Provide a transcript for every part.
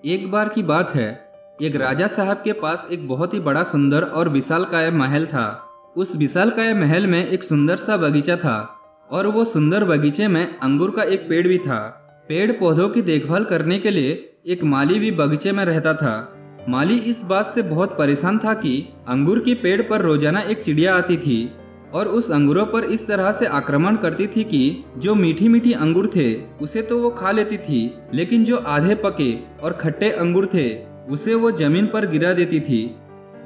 एक बार की बात है। एक राजा साहब के पास एक बहुत ही बड़ा सुंदर और विशालकाय महल था। उस विशालकाय महल में एक सुंदर सा बगीचा था और वो सुंदर बगीचे में अंगूर का एक पेड़ भी था। पेड़ पौधों की देखभाल करने के लिए एक माली भी बगीचे में रहता था। माली इस बात से बहुत परेशान था कि अंगूर के पेड़ पर रोजाना एक चिड़िया आती थी और उस अंगूरों पर इस तरह से आक्रमण करती थी कि जो मीठी मीठी अंगूर थे उसे तो वो खा लेती थी, लेकिन जो आधे पके और खट्टे अंगूर थे उसे वो जमीन पर गिरा देती थी।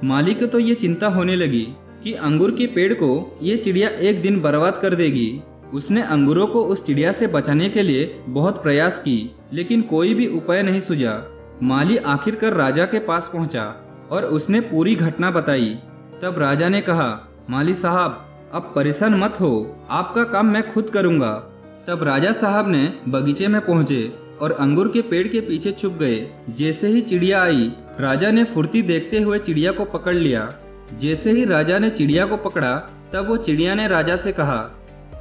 माली को तो ये चिंता होने लगी कि अंगूर के पेड़ को ये चिड़िया एक दिन बर्बाद कर देगी। उसने अंगूरों को उस चिड़िया से बचाने के लिए बहुत प्रयास की, लेकिन कोई भी उपाय नहीं सूझा। माली आखिरकार राजा के पास पहुंचा और उसने पूरी घटना बताई। तब राजा ने कहा, माली साहब, अब परेशान मत हो, आपका काम मैं खुद करूंगा। तब राजा साहब ने बगीचे में पहुंचे और अंगूर के पेड़ के पीछे छुप गए। जैसे ही चिड़िया आई, राजा ने फुर्ती देखते हुए चिड़िया को पकड़ लिया। जैसे ही राजा ने चिड़िया को पकड़ा, तब वो चिड़िया ने राजा से कहा,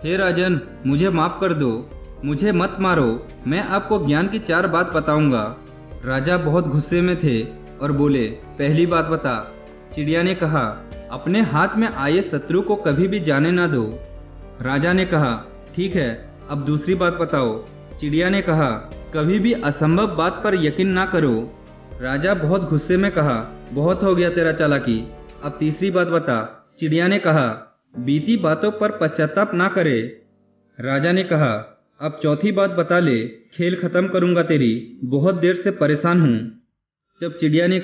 हे राजन, मुझे माफ कर दो, मुझे मत मारो, मैं आपको ज्ञान की 4 बात बताऊंगा। राजा बहुत गुस्से में थे और बोले, पहली बात बता। चिड़िया ने कहा, अपने हाथ में आए शत्रु को कभी भी जाने ना दो। राजा ने कहा, ठीक है, अब दूसरी बात बताओ। चिड़िया ने कहा, कभी भी असंभव बात पर यकीन ना करो। राजा बहुत गुस्से में कहा, बहुत हो गया तेरा चालाकी, अब तीसरी बात बता। चिड़िया ने कहा, बीती बातों पर पश्चाताप ना करे। राजा ने कहा, अब चौथी बात बता ले, खेल खत्म करूंगा तेरी, बहुत देर से परेशान हूं। जब चिड़िया ने